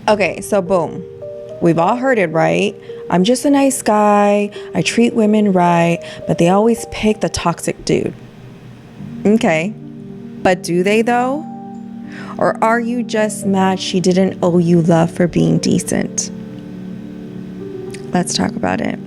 Okay, so boom. We've all heard it, right? I'm just a nice guy. I treat women right, but they always pick the toxic dude. Okay, but do they though? Or are you just mad she didn't owe you love for being decent? Let's talk about it.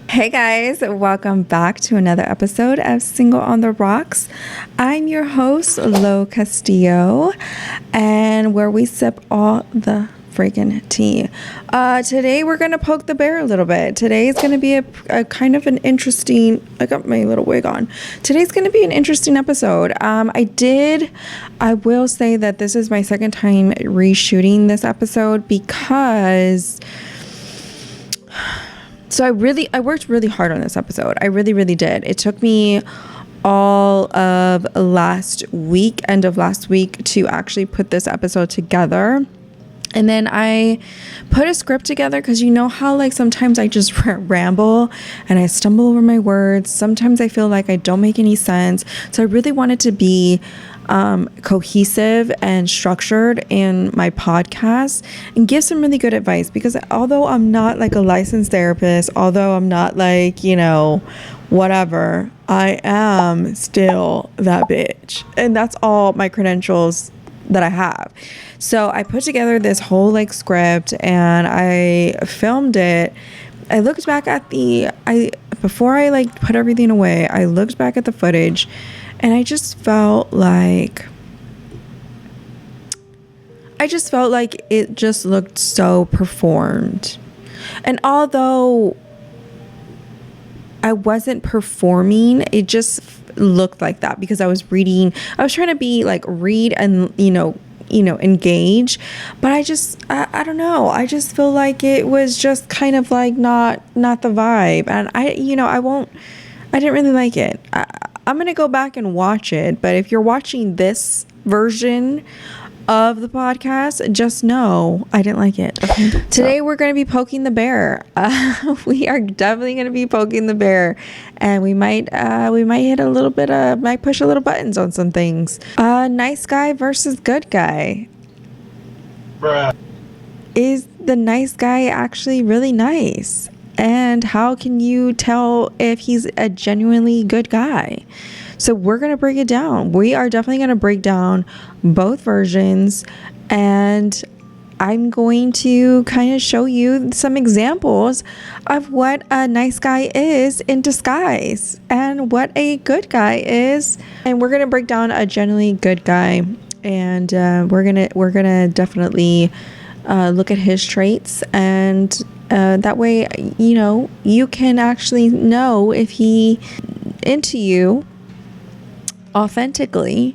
Hey guys, welcome back to another episode of Single on the Rocks. I'm your host, Lo Castillo, and where we sip all the freaking tea. Today we're going to poke the bear a little bit. Today is going to be a kind of an interesting, I got my little wig on. Today's going to be an interesting episode. I will say that this is my second time reshooting this episode because... So I worked really hard on this episode. I really did. It took me all of end of last week to actually put this episode together. And then I put a script together because you know how like sometimes I just ramble and I stumble over my words. Sometimes I feel like I don't make any sense. So I really wanted to be cohesive and structured in my podcast and give some really good advice, because although I'm not like a licensed therapist, although I'm not like, whatever, I am still that bitch. And that's all my credentials that I have. So I put together this whole like script and I filmed it. I looked back at before I like put everything away, I looked back at the footage and I just felt like it just looked so performed. And although I wasn't performing, it just looked like that because I was trying to be like read and, engage. But I don't know. I just feel like it was just kind of like not the vibe. And I didn't really like it. I'm going to go back and watch it. But if you're watching this version of the podcast, just know I didn't like it. Okay. Today we're going to be poking the bear. We are definitely going to be poking the bear, and we might push a little buttons on some things. Nice guy versus good guy. Bruh. Is the nice guy actually really nice? And how can you tell if he's a genuinely good guy? So we're going to break it down. We are definitely going to break down both versions, and I'm going to kind of show you some examples of what a nice guy is in disguise and what a good guy is. And we're going to break down a genuinely good guy, and we're going to definitely look at his traits, and that way, you can actually know if he into you authentically,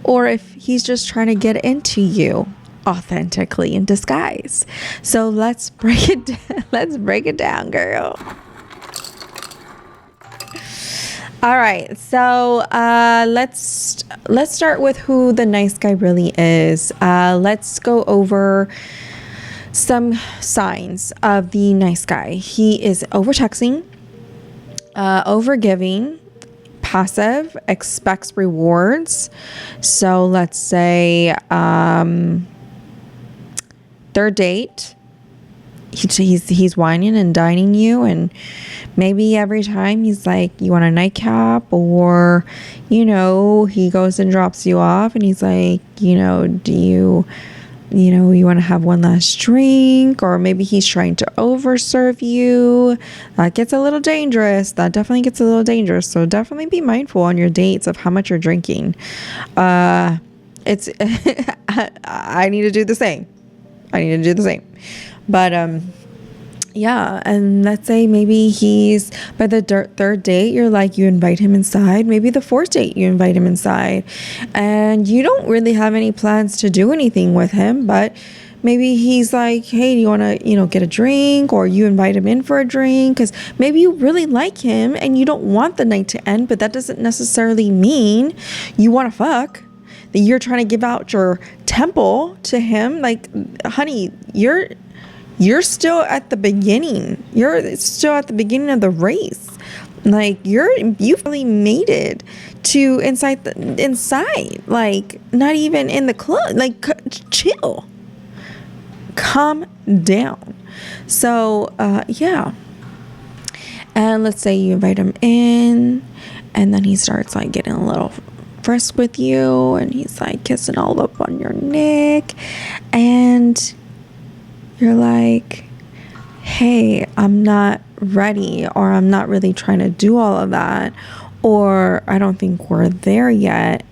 or if he's just trying to get into you authentically in disguise. So let's break it down. Let's break it down, girl. All right, so let's start with who the nice guy really is. Let's go over some signs of the nice guy. He is over texting, over giving, passive, expects rewards. So let's say third date, he's whining and dining you, and maybe every time he's like, you want a nightcap, or he goes and drops you off and he's like, do you want to have one last drink? Or maybe he's trying to overserve you. That gets a little dangerous. That definitely gets a little dangerous. So definitely be mindful on your dates of how much you're drinking. I need to do the same. But yeah, and let's say maybe he's by the third date, you invite him inside. Maybe the fourth date, you invite him inside, and you don't really have any plans to do anything with him, but maybe he's like, hey, do you want to, get a drink? Or you invite him in for a drink because maybe you really like him and you don't want the night to end, but that doesn't necessarily mean you want to fuck. That you're trying to give out your temple to him. Like, honey, you're You're still at the beginning. You're still at the beginning of the race. Like you've really made it to inside. Like not even in the club. Like chill. Calm down. So yeah. And let's say you invite him in, and then he starts like getting a little frisk with you, and he's like kissing all up on your neck, and you're like, hey, I'm not ready, or I'm not really trying to do all of that, or I don't think we're there yet.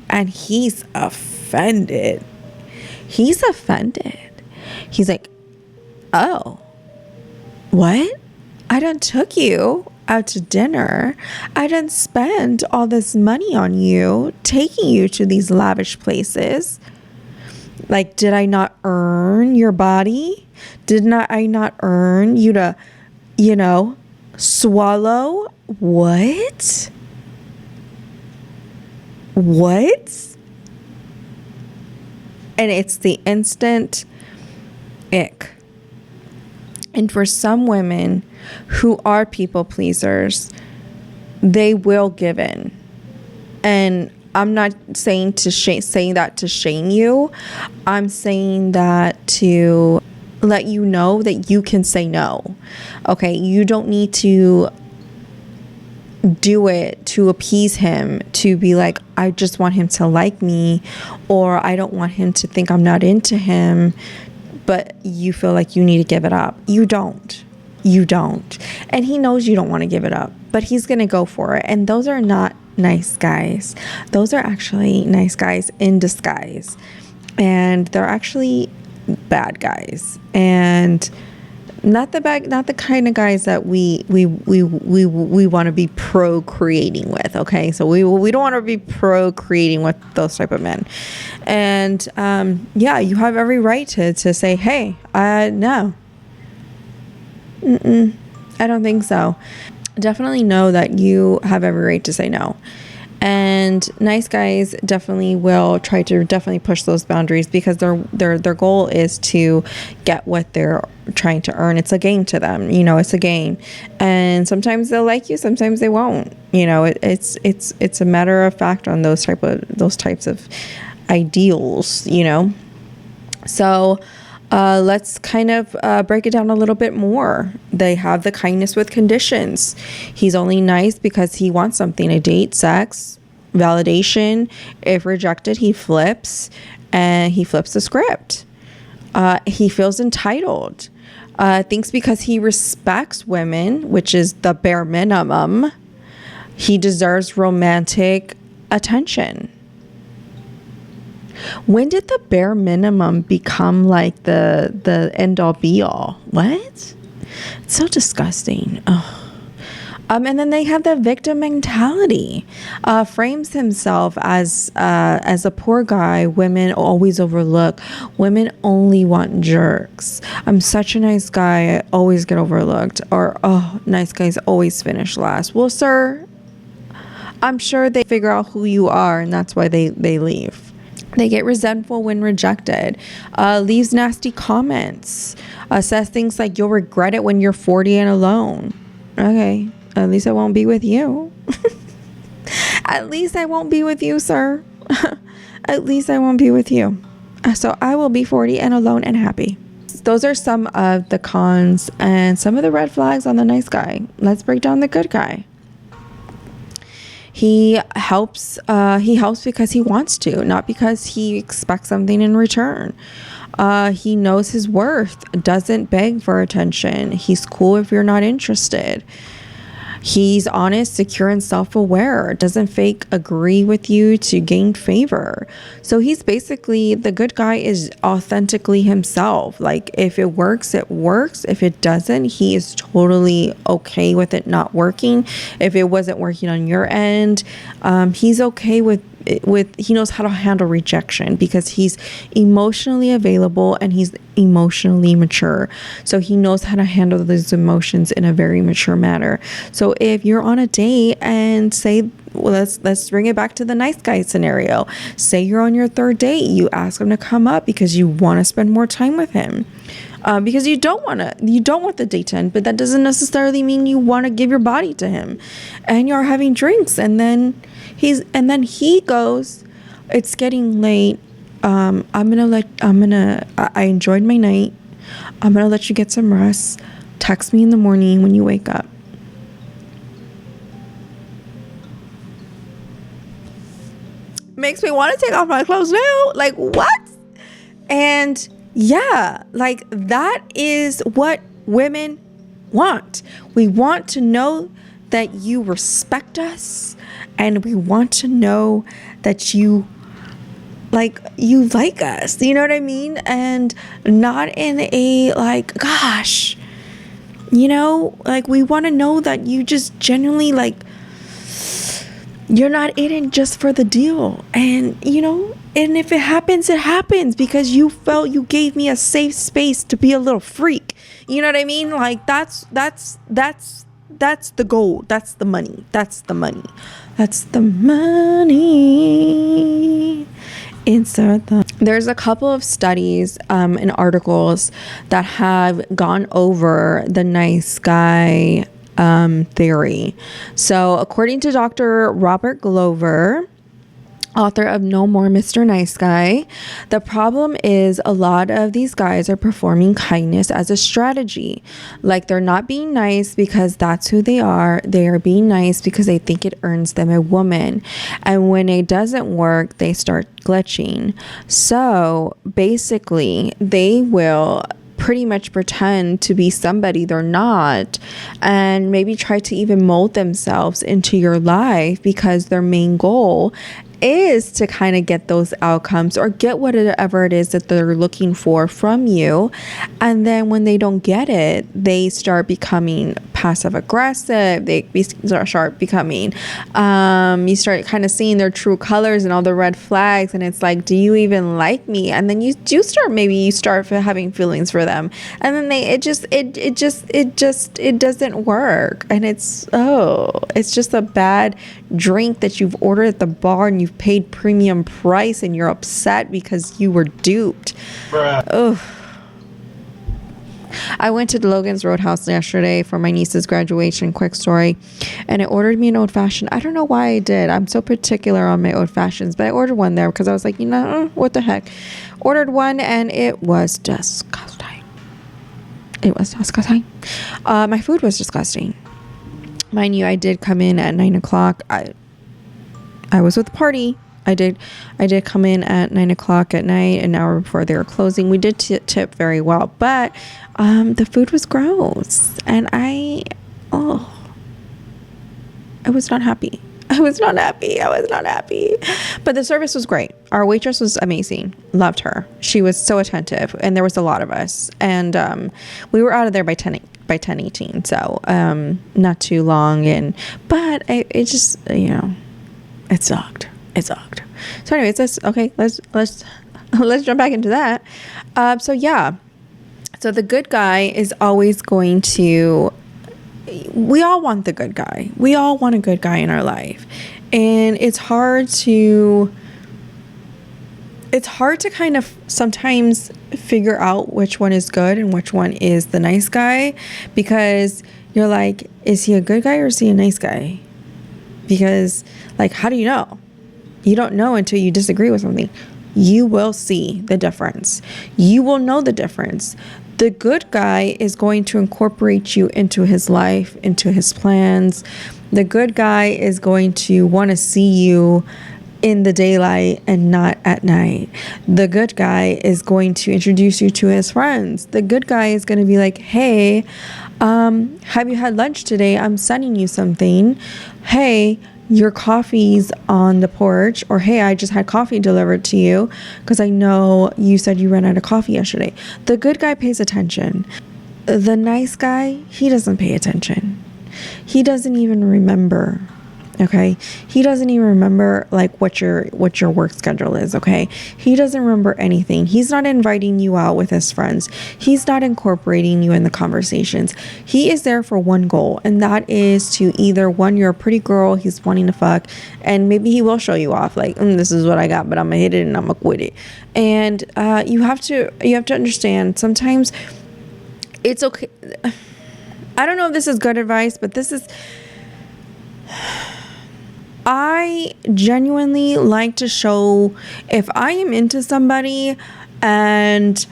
And he's offended. He's like, oh, what? I done took you out to dinner. I done spend all this money on you, taking you to these lavish places. Like, did I not earn your body? I not earn you to, swallow? What? And it's the instant ick. And for some women who are people pleasers, they will give in. And I'm not saying saying that to shame you. I'm saying that to let you know that you can say no. Okay, you don't need to do it to appease him, to be like, I just want him to like me, or I don't want him to think I'm not into him, but you feel like you need to give it up. You don't. And he knows you don't want to give it up, but he's going to go for it. And those are not nice guys. Those are actually nice guys in disguise. And they're actually bad guys. And not the kind of guys that we want to be procreating with. Okay, so we don't want to be procreating with those type of men. And yeah, you have every right to say, hey, no, I don't think so. Definitely know that you have every right to say no. And nice guys definitely will try to push those boundaries, because their goal is to get what they're trying to earn. It's a game to them, it's a game. And sometimes they'll like you, sometimes they won't. It's a matter of fact on those types of ideals, So let's kind of break it down a little bit more. They have the kindness with conditions. He's only nice because he wants something: a date, sex, validation. If rejected, he flips, and he flips the script. He feels entitled. Thinks because he respects women, which is the bare minimum, he deserves romantic attention. When did the bare minimum become like the end all be all? What? It's so disgusting. Oh. And then they have the victim mentality. Frames himself as a poor guy women always overlook. Women only want jerks. I'm such a nice guy, I always get overlooked. Or, oh, nice guys always finish last. Well, sir, I'm sure they figure out who you are, and that's why they leave. They get resentful when rejected, leaves nasty comments, says things like, you'll regret it when you're 40 and alone. Okay, at least I won't be with you. At least I won't be with you, sir. At least I won't be with you. So I will be 40 and alone and happy. Those are some of the cons and some of the red flags on the nice guy. Let's break down the good guy. He helps because he wants to, not because he expects something in return. He knows his worth, doesn't beg for attention. He's cool if you're not interested. He's honest, secure, and self-aware. Doesn't fake agree with you to gain favor. So he's basically, the good guy is authentically himself. Like, if it works, it works. If it doesn't, he is totally okay with it not working. If it wasn't working on your end, he's okay with he knows how to handle rejection, because he's emotionally available and he's emotionally mature. So he knows how to handle those emotions in a very mature manner. So if you're on a date and say, well, let's bring it back to the nice guy scenario. Say you're on your third date, you ask him to come up because you want to spend more time with him. because you don't want the date to end, but that doesn't necessarily mean you want to give your body to him. And you're having drinks, and then he goes, it's getting late. I enjoyed my night. I'm gonna let you get some rest. Text me in the morning when you wake up. Makes me want to take off my clothes now. Like, what? And yeah, like, that is what women want. We want to know that you respect us, and we want to know that you like us, you know what I mean? And not in a like, gosh, you know, like, we want to know that you just genuinely, like, you're not in it just for the deal. And, you know, and if it happens, it happens because you felt you gave me a safe space to be a little freak. You know what I mean? Like, that's the goal. That's the money. That's the money. There's a couple of studies and articles that have gone over the nice guy theory. So according to Dr. Robert Glover, author of No More Mr. Nice Guy, the problem is a lot of these guys are performing kindness as a strategy. Like, they're not being nice because that's who they are. They are being nice because they think it earns them a woman. And when it doesn't work, they start glitching. So basically, they will pretty much pretend to be somebody they're not, and maybe try to even mold themselves into your life because their main goal is to kind of get those outcomes or get whatever it is that they're looking for from you. And then when they don't get it, they start becoming passive aggressive. They start becoming, you start kind of seeing their true colors and all the red flags. And it's like, do you even like me? And then you start having feelings for them. And then it doesn't work. And it's just a bad drink that you've ordered at the bar and you've paid premium price and you're upset because you were duped. Ugh. I went to Logan's Roadhouse yesterday for my niece's graduation, quick story, and I ordered me an old fashioned. I don't know why I did. I'm so particular on my old fashions, but I ordered one there because I was like, what the heck? Ordered one and it was disgusting. My food was disgusting. Mind you, I did come in at 9 o'clock. I was with the party. I did come in at 9 o'clock at night, an hour before they were closing. We did tip very well, but the food was gross, and I was not happy. I was not happy. But the service was great. Our waitress was amazing. Loved her. She was so attentive, and there was a lot of us, and we were out of there by 10:18. So not too long, but it just, it sucked. So anyways, let's jump back into that. So the good guy is always going to, we all want the good guy. We all want a good guy in our life. And it's hard to kind of sometimes figure out which one is good and which one is the nice guy, because you're like, is he a good guy or is he a nice guy? Because, like, how do you know? You don't know until you disagree with something. You will see the difference. You will know the difference. The good guy is going to incorporate you into his life, into his plans. The good guy is going to want to see you in the daylight and not at night. The good guy is going to introduce you to his friends. The good guy is going to be like, hey, have you had lunch today? I'm sending you something. Hey, your coffee's on the porch. Or, hey, I just had coffee delivered to you because I know you said you ran out of coffee yesterday. The good guy pays attention. The nice guy, he doesn't pay attention. He doesn't even remember. Okay. He doesn't even remember like what your work schedule is. Okay. He doesn't remember anything. He's not inviting you out with his friends. He's not incorporating you in the conversations. He is there for one goal, and that is to either, one, you're a pretty girl he's wanting to fuck, and maybe he will show you off like, this is what I got, but I'm gonna hit it and I'm gonna quit it. And you have to understand, sometimes it's okay. I don't know if this is good advice, but I genuinely like to show if I am into somebody, and,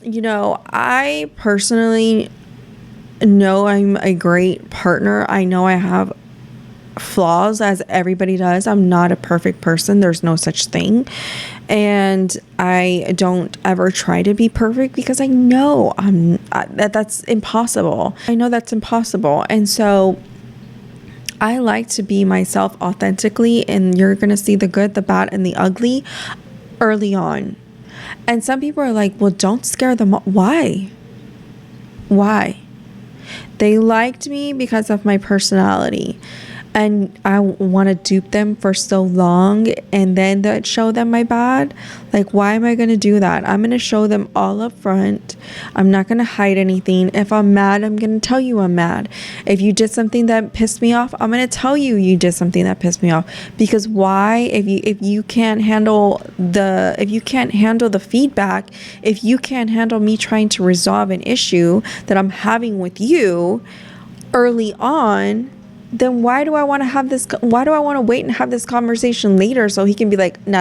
you know, I personally know I'm a great partner. I know I have flaws, as everybody does. I'm not a perfect person. There's no such thing. And I don't ever try to be perfect because I know that's impossible. I know that's impossible. And so I like to be myself authentically, and you're going to see the good, the bad, and the ugly early on. And some people are like, well, don't scare them. Why? They liked me because of my personality. And I want to dupe them for so long and then show them my bad. Like, why am I going to do that? I'm going to show them all up front. I'm not going to hide anything. If I'm mad, I'm going to tell you I'm mad. If you did something that pissed me off, I'm going to tell you you did something that pissed me off. Because why? If you can't handle the feedback, if you can't handle me trying to resolve an issue that I'm having with you early on, then why do I want to wait and have this conversation later so he can be like, no.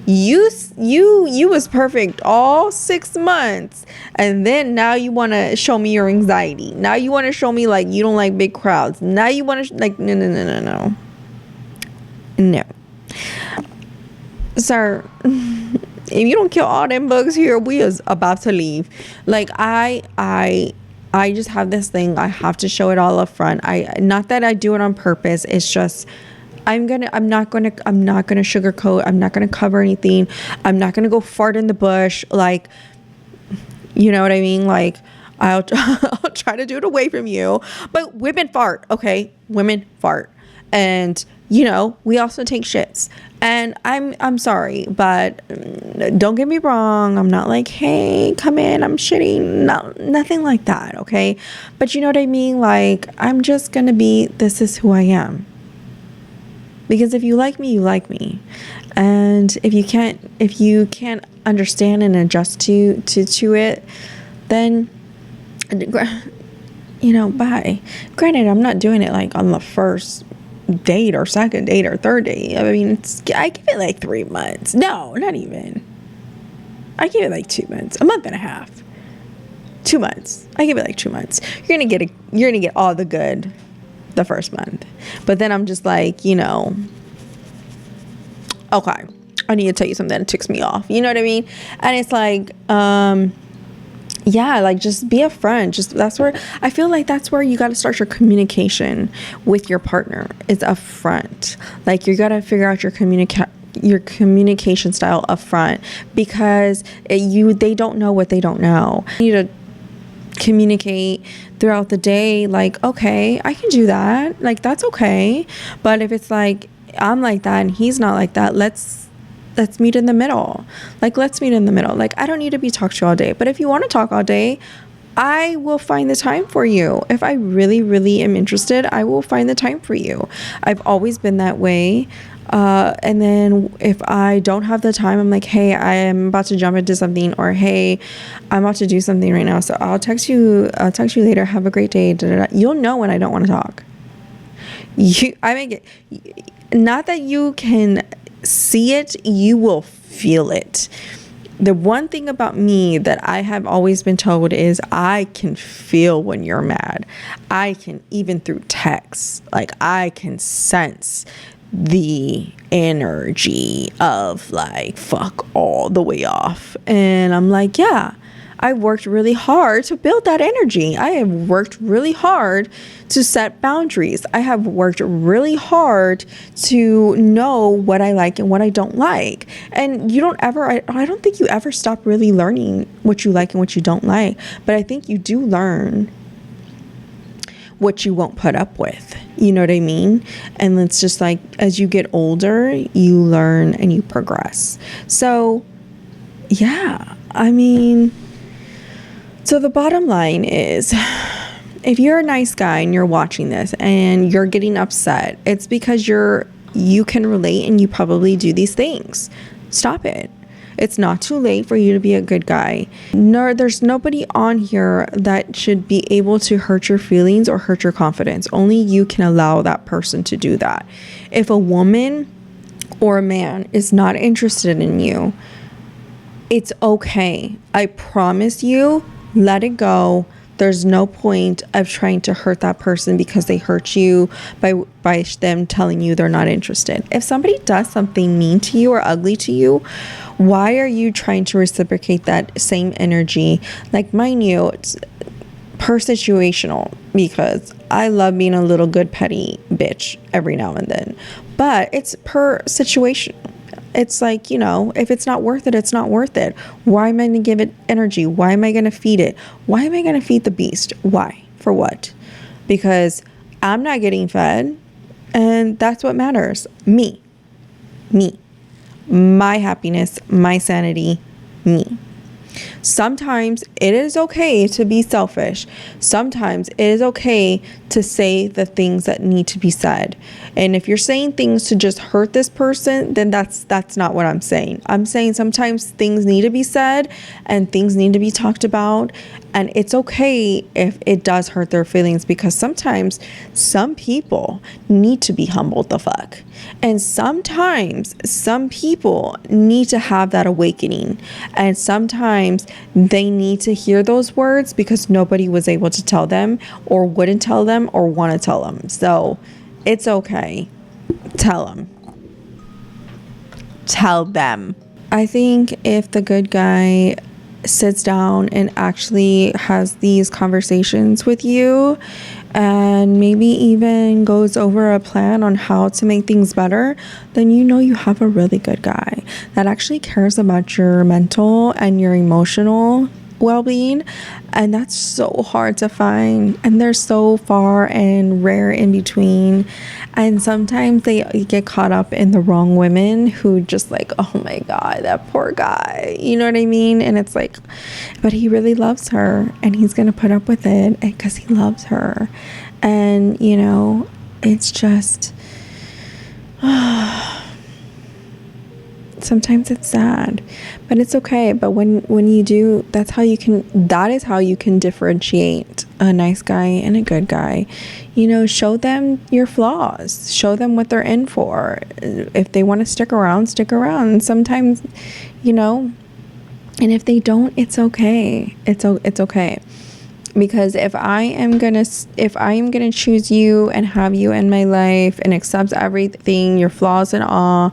You was perfect all 6 months, and then now you want to show me your anxiety. Now you want to show me like you don't like big crowds. Now you want to no. Sir, if you don't kill all them bugs here, we is about to leave. Like, I just have this thing. I have to show it all up front. Not that I do it on purpose. It's just I'm not gonna sugarcoat. I'm not gonna cover anything. I'm not gonna go fart in the bush. Like, you know what I mean? Like, I'll try to do it away from you. But women fart, okay? Women fart. And, you know, we also take shits. And I'm sorry, but don't get me wrong. I'm not like, hey, come in, I'm shitting. No, nothing like that, okay? But you know what I mean? Like, I'm just gonna be, this is who I am. Because if you like me, you like me. And if you can't understand and adjust to it, then, you know, bye. Granted, I'm not doing it like on the first date or second date or third date. I mean, I give it like 3 months. No, not even. I give it like 2 months, a month and a half. 2 months. I give it like 2 months. You're gonna get all the good the first month. But then I'm just like, you know, okay, I need to tell you something that ticks me off. You know what I mean? And it's like, yeah, like, just be a friend. That's where you got to start your communication with your partner, is up front. Like, you got to figure out your communication style up front, because they don't know what they don't know. You need to communicate throughout the day. Like, okay, I can do that. Like, that's okay. But if it's like, I'm like that and he's not like that, let's meet in the middle. Like, I don't need to be talked to all day. But if you want to talk all day, I will find the time for you. If I really, really am interested, I will find the time for you. I've always been that way. And then if I don't have the time, I'm like, hey, I am about to jump into something, or hey, I'm about to do something right now. So I'll text you later. Have a great day. You'll know when I don't want to talk. Not that you can see it, you will feel it. The one thing about me that I have always been told is I can feel when you're mad. I can, even through text, like, I can sense the energy of like, fuck all the way off. And I'm like, yeah, I worked really hard to build that energy. I have worked really hard to set boundaries. I have worked really hard to know what I like and what I don't like. And I don't think you ever stop really learning what you like and what you don't like. But I think you do learn what you won't put up with. You know what I mean? And it's just like, as you get older, you learn and you progress. So, yeah, I mean, so the bottom line is, if you're a nice guy and you're watching this and you're getting upset, it's because you can relate and you probably do these things. Stop it. It's not too late for you to be a good guy. No, there's nobody on here that should be able to hurt your feelings or hurt your confidence. Only you can allow that person to do that. If a woman or a man is not interested in you, it's okay. I promise you, let it go. There's no point of trying to hurt that person because they hurt you by them telling you they're not interested. If somebody does something mean to you or ugly to you, why are you trying to reciprocate that same energy? Like, mind you, it's per situational, because I love being a little good petty bitch every now and then, but it's per situation. It's like, if it's not worth it, it's not worth it. Why am I going to give it energy? Why am I going to feed it? Why am I going to feed the beast? Why? For what? Because I'm not getting fed, and that's what matters. Me, my happiness, my sanity, me. Sometimes it is okay to be selfish. Sometimes it is okay to say the things that need to be said. And if you're saying things to just hurt this person, then that's not what I'm saying. I'm saying sometimes things need to be said and things need to be talked about. And it's okay if it does hurt their feelings, because sometimes some people need to be humbled the fuck. And sometimes some people need to have that awakening. And sometimes they need to hear those words because nobody was able to tell them or wouldn't tell them or want to tell them. So it's okay. Tell them. Tell them. I think if the good guy sits down and actually has these conversations with you and maybe even goes over a plan on how to make things better, then you have a really good guy that actually cares about your mental and your emotional well-being. And that's so hard to find, and they're so far and rare in between. And sometimes they get caught up in the wrong women who just like, oh my God, that poor guy, you know what I mean? And it's like, but he really loves her and he's gonna put up with it because he loves her. And it's just sometimes it's sad, but it's okay. But when you do, that is how you can differentiate a nice guy and a good guy. Show them your flaws, show them what they're in for. If they want to stick around, sometimes, and if they don't, it's okay. It's okay. Because if I am gonna choose you and have you in my life and accept everything, your flaws and all,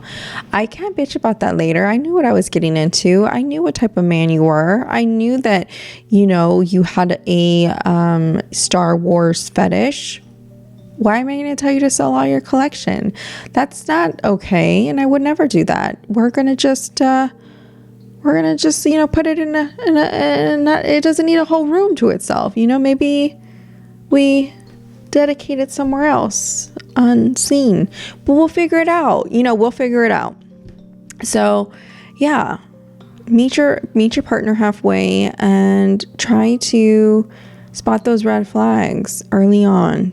I can't bitch about that later. I knew what I was getting into. I knew what type of man you were. I knew that, you had a Star Wars fetish. Why am I going to tell you to sell all your collection? That's not okay, and I would never do that. We're gonna just put it in it doesn't need a whole room to itself. Maybe we dedicate it somewhere else unseen, but we'll figure it out. So yeah, meet your partner halfway and try to spot those red flags early on.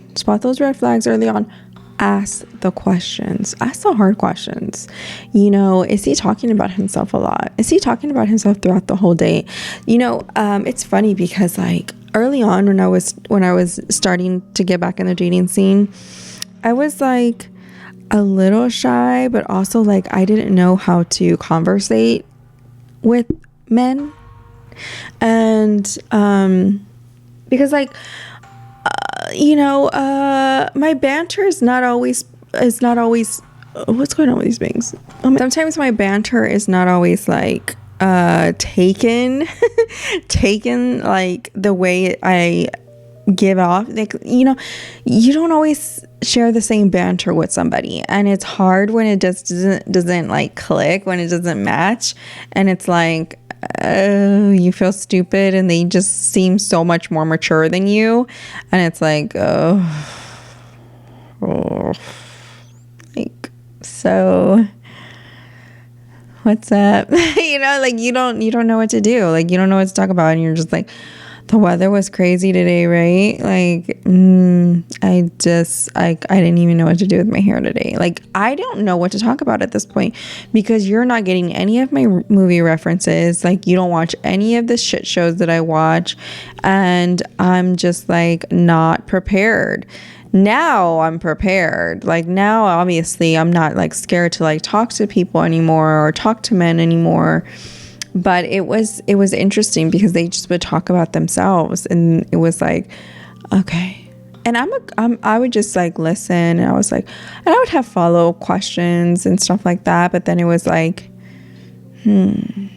Ask the questions. Ask the hard questions. Is he talking about himself a lot? Is he talking about himself throughout the whole day? It's funny because like early on when I was starting to get back in the dating scene, I was like a little shy, but also like I didn't know how to conversate with men. And because like my banter is not always what's going on with these things. Sometimes my banter is not always like taken like the way I give off. Like, you don't always share the same banter with somebody, and it's hard when it just doesn't like click, when it doesn't match, and it's like you feel stupid and they just seem so much more mature than you, and it's like like, so what's up? Like you don't know what to do, like you don't know what to talk about, and you're just like, The weather was crazy today, right? Like, I didn't even know what to do with my hair today. Like, I don't know what to talk about at this point because you're not getting any of my movie references. Like, you don't watch any of the shit shows that I watch. And I'm just like not prepared. Now I'm prepared. Like, now, obviously, I'm not like scared to like talk to people anymore or talk to men anymore. But it was interesting because they just would talk about themselves, and it was like, okay. And I would just like listen, and I was like, and I would have follow-up questions and stuff like that. But then it was like, interesting.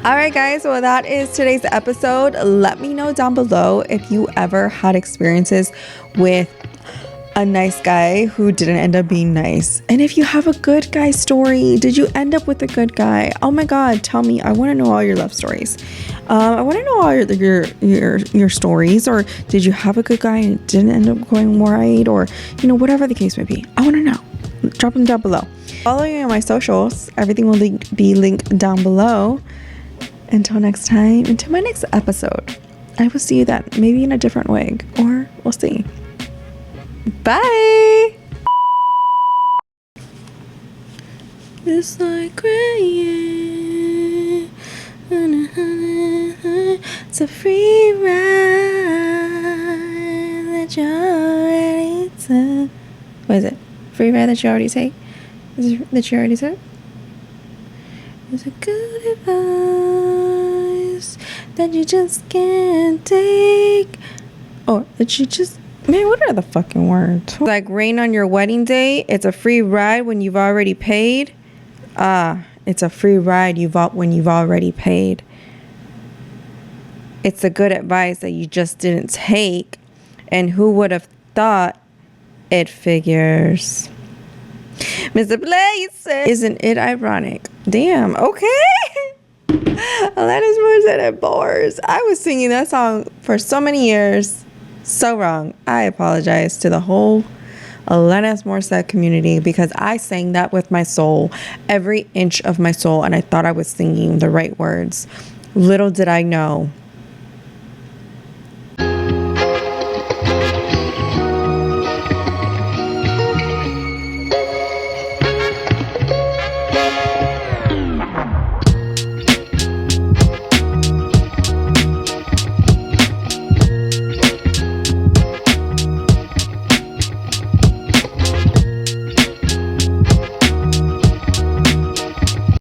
All right, guys. Well, that is today's episode. Let me know down below if you ever had experiences with a nice guy who didn't end up being nice. And if you have a good guy story, did you end up with a good guy? Oh my God, tell me. I want to know all your love stories. I want to know all your stories. Or did you have a good guy and it didn't end up going right? Or, whatever the case may be. I want to know. Drop them down below. Follow me on my socials. Everything will be linked down below. Until next time, until my next episode, I will see you then. Maybe in a different wig. Or we'll see. Bye. It's like rain. It's a free ride that you already took. What is it? Free ride that you already take? Is it that you already took? It's a good advice that you just can't take. Or that you just... Man, what are the fucking words? Like rain on your wedding day. It's a free ride when you've already paid. It's a free ride when you've already paid. It's the good advice that you just didn't take. And who would have thought it figures? Mr. Blazer. Isn't it ironic? Damn, okay. Alanis Morissette at bars. I was singing that song for so many years. So wrong. I apologize to the whole Alanis Morissette community because I sang that with my soul, every inch of my soul, and I thought I was singing the right words. Little did I know